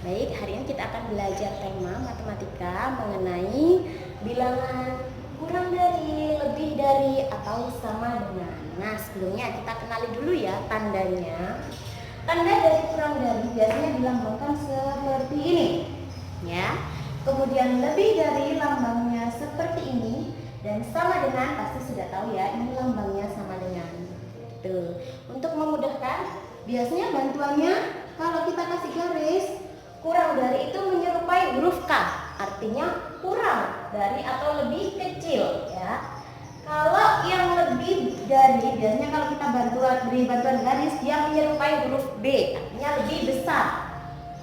Baik, hari ini kita akan belajar tema matematika mengenai bilangan kurang dari, lebih dari, atau sama dengan. Nah, sebelumnya kita kenali dulu ya tandanya. Tanda dari kurang dari biasanya dilambangkan seperti ini, ya. Kemudian lebih dari lambangnya seperti ini, dan sama dengan pasti sudah tahu ya, ini lambangnya sama dengan. Tuh, untuk memudahkan, biasanya bantuannya kalau kita kasih garis kurang dari itu menyerupai huruf K, artinya kurang dari atau lebih kecil ya. Kalau yang lebih dari, biasanya kalau kita beri bantuan garis, dia menyerupai huruf B, artinya lebih besar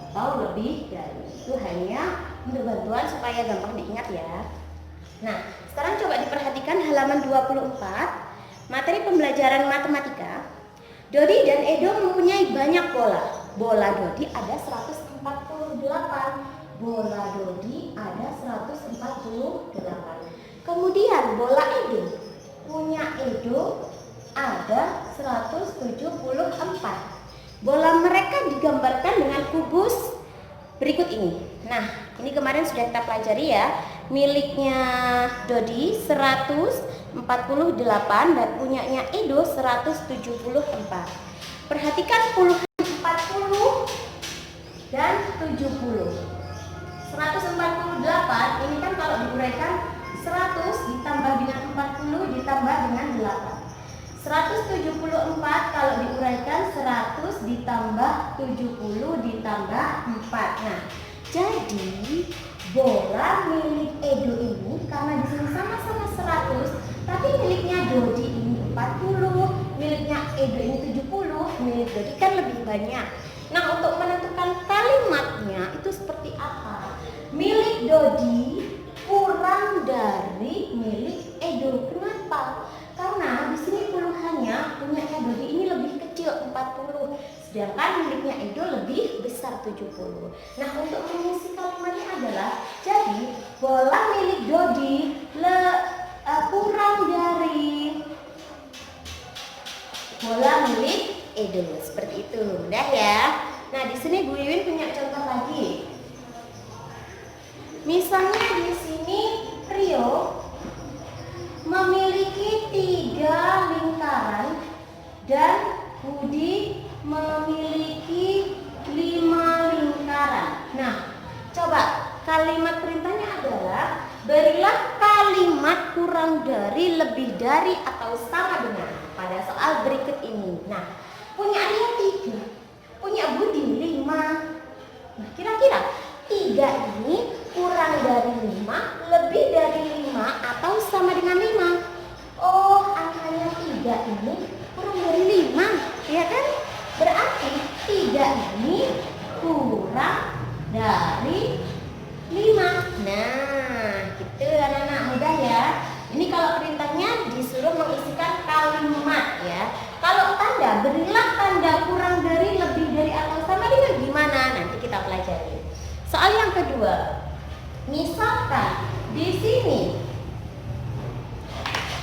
atau lebih dari. Itu hanya untuk bantuan supaya gampang diingat ya. Nah, sekarang coba diperhatikan halaman 24, materi pembelajaran matematika. Dodi dan Edo mempunyai banyak bola. Bola Dodi ada 148. Bola Dodi ada 148. Kemudian bola Edo. Punya Edo ada 174. Bola mereka digambarkan dengan kubus berikut ini. Nah, ini kemarin sudah kita pelajari ya. Miliknya Dodi 148 dan punyanya Edo 174. Perhatikan puluhan 40 dan 70. 148 ini kan kalau diuraikan 100 ditambah dengan 40 ditambah dengan 8. 174 kalau diuraikan 100 ditambah 70 ditambah 4. Nah, jadi bola milik Edo ini karena di sini sama-sama 100, tapi miliknya Dodi ini 40, miliknya Edo ini 70, milik Dodi kan lebih banyak. Nah, untuk menentukan kalimatnya itu seperti apa? Milik Dodi kurang dari milik Edo. Kenapa? Karena di sini puluhannya punyanya Dodi ini lebih kecil 40, sedangkan miliknya Edo lebih besar 70. Nah, untuk mengisi kalimatnya adalah jadi bola milik Dodi kurang dari bola milik Edo. Seperti itu, mudah ya. Nah, di sini Bu Iwin punya contoh lagi. Misalnya di sini Rio memiliki 3 lingkaran dan Budi memiliki 5 lingkaran. Nah, coba kalimat perintahnya adalah berilah kalimat kurang dari, lebih dari, atau sama dengan pada soal berikut ini. Nah, punya Rio 3, punya Budi 5. Nah, kira-kira 3 ini kurang dari 5, lebih dari 5, atau sama dengan 5? Oh, angkanya 3 ini kurang dari 5, ya kan? Berarti 3 ini kurang dari 5. Nah, gitu anak-anak, mudah ya. Ini kalau perintahnya disuruh mengisikan kalimat ya. Kalau tanda, berilah tanda kurang dari, lebih dari, atau sama dengan gimana? Nanti kita pelajari. Soal yang kedua. Misalkan di sini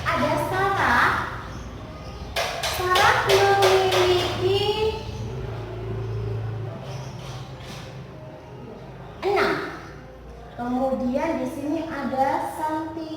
ada Sarah memiliki 6. Kemudian di sini ada Santi.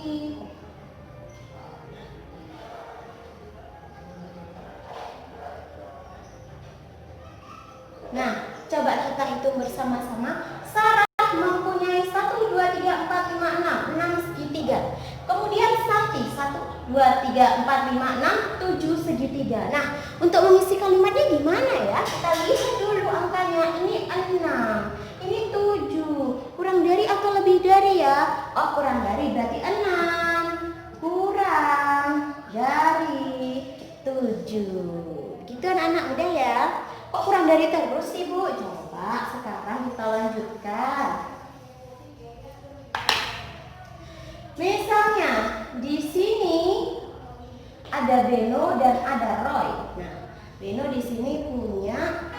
Nah, coba kita hitung bersama-sama. Sarah mempunyai 1, 2, 3, 4, 5, 6. 6 segitiga. Kemudian Santi 1, 2, 3, 4, 5, 6, 7 segitiga. Nah, untuk mengisi kalimatnya gimana ya? Kita lihat dulu angkanya. Ini 6, ini 7. Kurang dari atau lebih dari ya? Oh, kurang dari berarti 6 kurang dari 7. Gitu anak-anak, mudah ya. Kok kurang dari terus sih Bu? Coba sekarang kita lanjutkan. Misalnya di sini ada Beno dan ada Roy. Nah, Beno di sini punya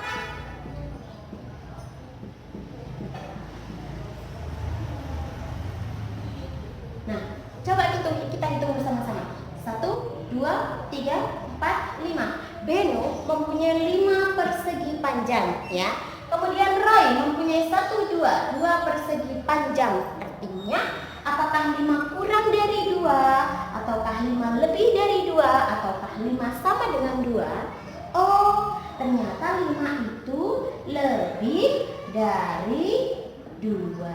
coba kita hitung bersama-sama. 1, 2, 3, 4, 5. Beno mempunyai 5 persegi panjang ya. Kemudian Roy mempunyai 1, kedua, 2 persegi panjang. Artinya, apakah 5 kurang dari 2, ataukah 5 lebih dari 2, ataukah 5 sama dengan 2? Oh, ternyata 5 itu lebih dari 2.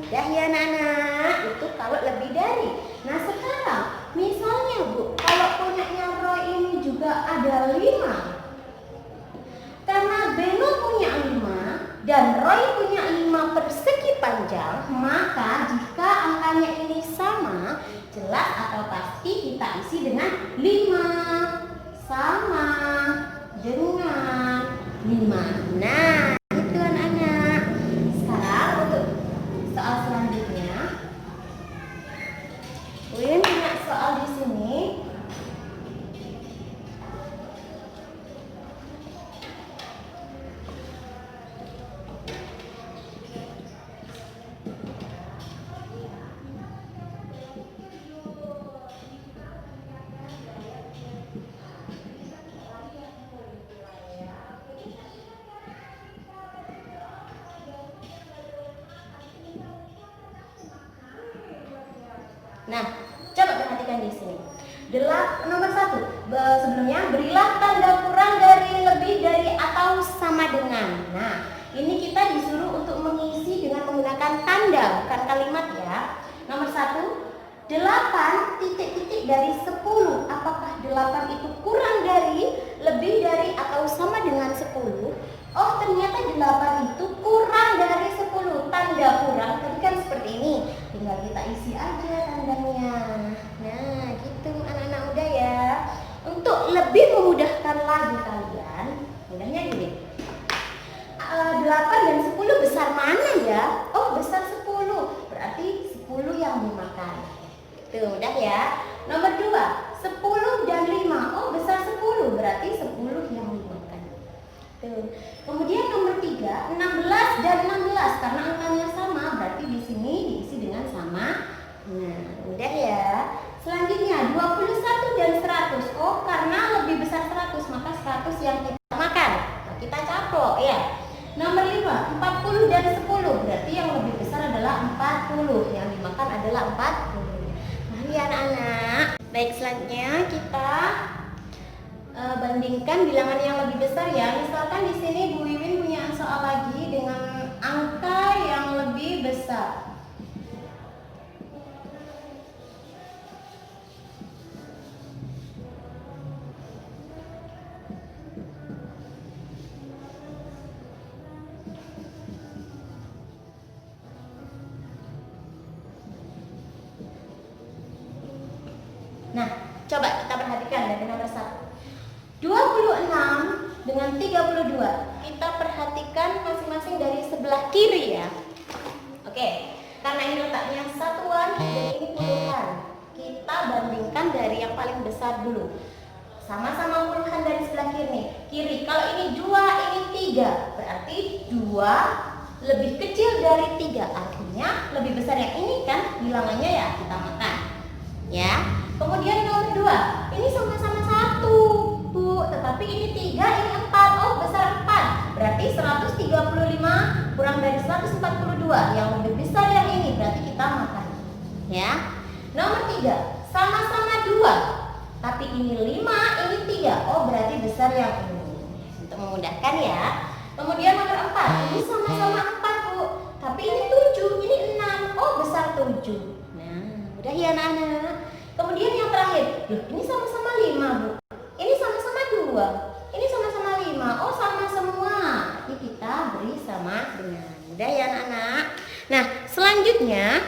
Mudah ya anak-anak, itu kalau lebih dari. Nah sekarang, misalnya Bu, kalau punyanya Roy ini juga ada 5. Karena Beno punya 5 dan Roy punya 5 persegi panjang, maka jika angkanya ini sama, jelas atau pasti kita isi dengan 5. Sama dengan 5. Nah, itu anak-anak. Sekarang untuk soal selanjutnya, Win punya soal di sini. Nah, coba perhatikan di sini. Nomor 1, sebelumnya berilah tanda kurang dari, lebih dari, atau sama dengan. Nah, ini kita disuruh untuk mengisi dengan menggunakan tanda, bukan kalimat ya. Nomor 1, 8 titik-titik dari 10. Apakah 8 itu kurang dari, lebih dari, atau sama dengan 10? Oh, ternyata 8 itu kurang dari 10. Tanda kurang tadi kan seperti ini. Tinggal kita isi aja tandanya. Nah, gitu anak-anak muda ya. Untuk lebih memudahkan lagi kalian, mudahnya gini. 8 dan 10 besar mana ya? Oh, besar 10. Berarti 10 yang dimakan. Tuh, mudah ya. Nomor 2, 10 dan 5. Oh, besar 10. Berarti 10 yang dimakan. Tuh. Kemudian nomor 3, 16 dan 16. Karena angkanya sama, berarti di sini diisi dengan sama. Nah, mudah ya. Selanjutnya 21 dan 100. Oh, karena lebih besar 100, maka 100 yang kita makan. Nah, kita caplok ya. Nomor 5, 40 dan 10. Berarti yang lebih besar adalah 40. Yang dimakan adalah 40. Mari anak-anak. Baik, selanjutnya kita bandingkan bilangan yang lebih besar ya. Misalkan di sini Bu Wiwin punya soal lagi dengan angka yang lebih besar. Nah, coba kita perhatikan dari nomor 1. 26 dengan 32. Kita perhatikan masing-masing dari sebelah kiri ya. Oke, karena ini letaknya satuan dan ini puluhan. Kita bandingkan dari yang paling besar dulu. Sama-sama puluhan dari sebelah kiri. Kalau ini 2, ini 3. Berarti 2 lebih kecil dari 3. Artinya lebih besar yang ini kan, bilangannya ya kita makan. Ya. Kemudian nomor 2, ini sama-sama 1, Bu, tetapi ini 3, ini 4. Oh, besar 4. Berarti 135 kurang dari 142. Yang lebih besar yang ini, berarti kita makan. Ya. Nomor 3, sama-sama 2. Tapi ini 5, ini 3. Oh, berarti besar yang ini. Untuk memudahkan ya. Kemudian nomor 4, ini sama-sama 4, Bu. Tapi ini 7, ini 6. Oh, besar 7. Nah, udah ya anak-anak. Kemudian yang terakhir, ini sama-sama 5, Bu. Ini sama-sama 2. Ini sama-sama 5. Oh, sama semua. Jadi kita beri sama dengan. Mudah ya anak-anak. Nah, selanjutnya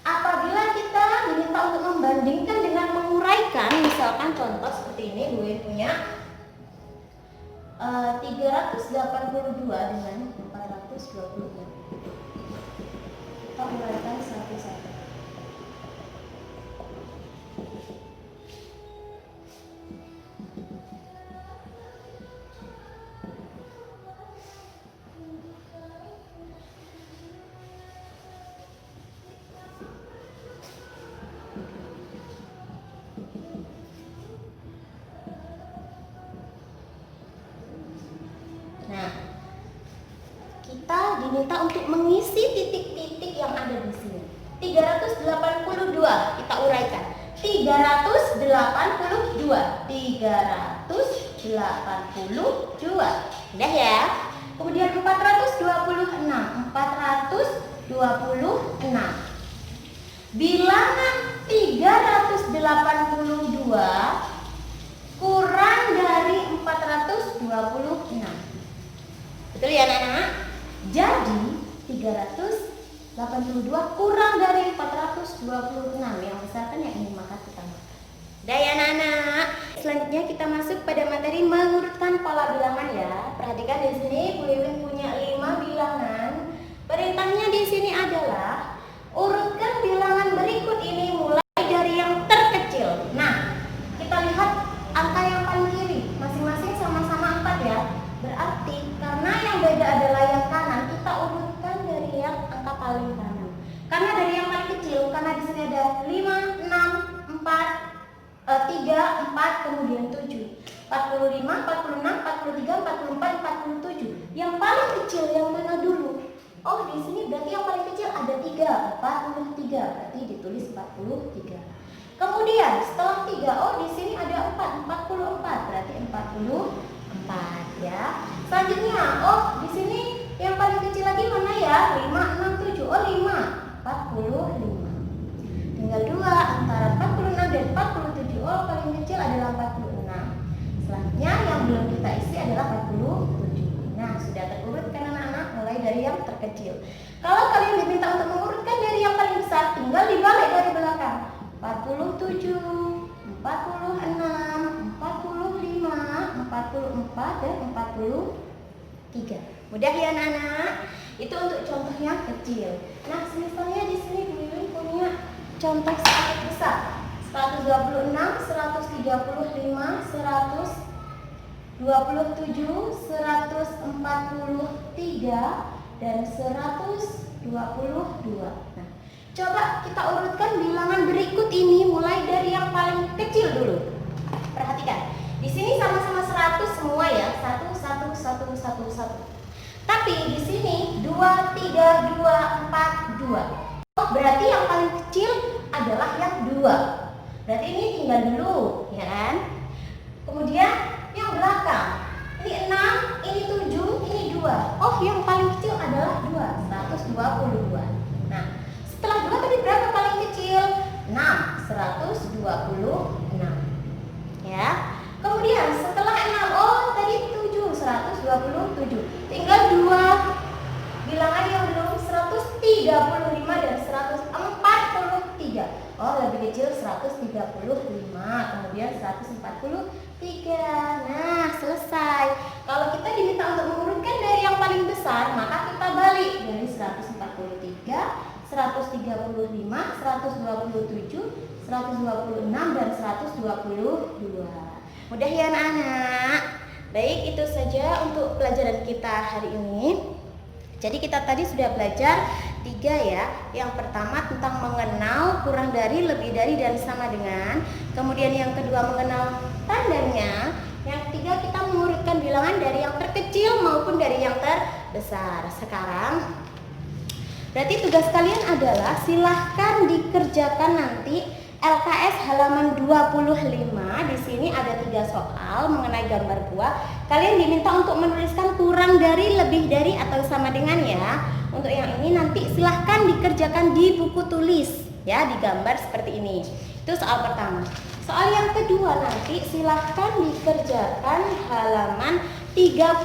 apabila kita diminta untuk membandingkan dengan menguraikan, misalkan contoh seperti ini, Bu punya 382 dengan 426. Kita uraikan satu-satu. kita diminta untuk mengisi titik-titik yang ada di sini. 382 kita uraikan. 382. Udah ya. Kemudian 426. Bilangan 382 kurang dari 426. Betul ya anak-anak? Jadi 382 kurang dari 426. Yang besar kan yang ini, maka kita makan. Udah ya anak-anak? Selanjutnya kita masuk pada materi mengurutkan pola bilangan ya. Perhatikan di sini Bu Wiwin punya 5 bilangan. Perintahnya di sini adalah urutkan bilangan berikut ini mulai dari yang terkecil. Nah, kita lihat angka yang paling kiri, masing-masing sama-sama 4 ya. Berarti karena yang beda adalah yang kanan, kita urutkan dari yang angka paling kanan. Karena dari yang paling kecil, karena di sini ada 5, 6, 4, 3, 4, kemudian 7. 45, 46, 43, 44, 47. Yang paling kecil yang mana dulu? Oh, di sini berarti yang paling kecil ada 3, 43. Berarti ditulis 43. Kemudian setelah 3, oh di sini ada 4, 44. Berarti 44 ya. Selanjutnya, oh di sini yang paling kecil lagi mana ya? 5, 6, 7. Oh 5, 45. Tinggal 2 antara 46 dan 47. Oh paling kecil adalah 46. Selanjutnya yang belum kita isi adalah 47. Nah, sudah terurut kan anak-anak, mulai dari yang terkecil. Kalau kalian diminta untuk mengurutkan dari yang paling besar, tinggal dibalik dari belakang. 47, 46, 45, 44 dan 43. Mudah ya anak-anak? Itu untuk contoh yang kecil. Nah, misalnya di sini Bu Wiwin punya contoh sangat besar. 126, 135, 127, 143 dan 122. Nah, coba kita urutkan bilangan berikut ini mulai dari yang paling kecil dulu. Perhatikan. Di sini sama-sama 100 semua ya. 1 1 1 1 1. Tapi di sini 2 3 2 4 2. Oh, berarti yang paling kecil adalah yang 2. Berarti ini tinggal dulu, ya kan? Kemudian yang belakang. Ini 6, ini 7, ini 2. Oh, yang paling kecil adalah 2, 122. Nah, setelah 2 tadi berapa paling kecil? 6, 126. Ya. Kemudian setelah 6, oh tadi 7, 127. Tinggal 2 bilangan yang belum, 135 dan 143. Oh, lebih kecil 135, kemudian 143. Nah, selesai. Kalau kita diminta untuk mengurutkan dari yang paling besar, maka kita balik dari 143, 135, 127, 126 dan 122. Mudah ya anak-anak? Baik, itu saja untuk pelajaran kita hari ini. Jadi kita tadi sudah belajar 3 ya. Yang pertama tentang mengenal kurang dari, lebih dari, dan sama dengan. Kemudian yang kedua mengenal tandanya. Yang ketiga kita mengurutkan bilangan dari yang terkecil maupun dari yang terbesar. Sekarang berarti tugas kalian adalah silahkan dikerjakan nanti LKS halaman 25. Di sini ada 3 soal mengenai gambar buah. Kalian diminta untuk menuliskan kurang dari, lebih dari, atau sama dengan ya. Untuk yang ini nanti silahkan dikerjakan di buku tulis ya, digambar seperti ini. Itu soal pertama. Soal yang kedua nanti silahkan dikerjakan halaman 31.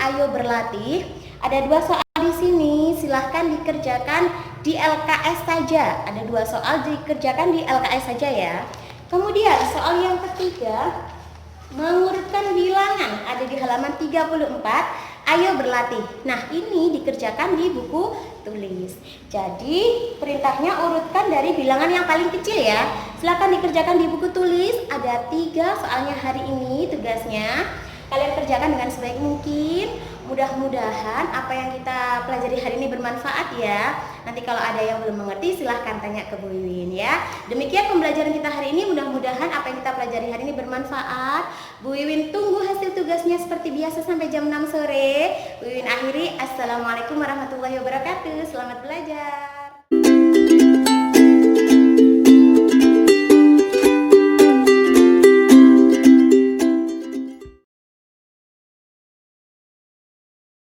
Ayo berlatih. Ada 2 soal di sini, silahkan dikerjakan di LKS saja. Ada 2 soal dikerjakan di LKS saja ya. Kemudian soal yang ketiga, mengurutkan bilangan, ada di halaman 34. Ayo berlatih. Nah, ini dikerjakan di buku tulis. Jadi perintahnya urutkan dari bilangan yang paling kecil ya. Silahkan dikerjakan di buku tulis. Ada 3 soalnya hari ini tugasnya. Kalian kerjakan dengan sebaik mungkin. Mudah-mudahan apa yang kita pelajari hari ini bermanfaat ya. Nanti kalau ada yang belum mengerti silahkan tanya ke Bu Wiwin ya. Demikian pembelajaran kita hari ini. Mudah-mudahan apa yang kita pelajari hari ini bermanfaat. Bu Wiwin tunggu hasil tugasnya seperti biasa sampai jam 6 sore. Bu Wiwin akhiri akhiri. Assalamualaikum warahmatullahi wabarakatuh. Selamat belajar.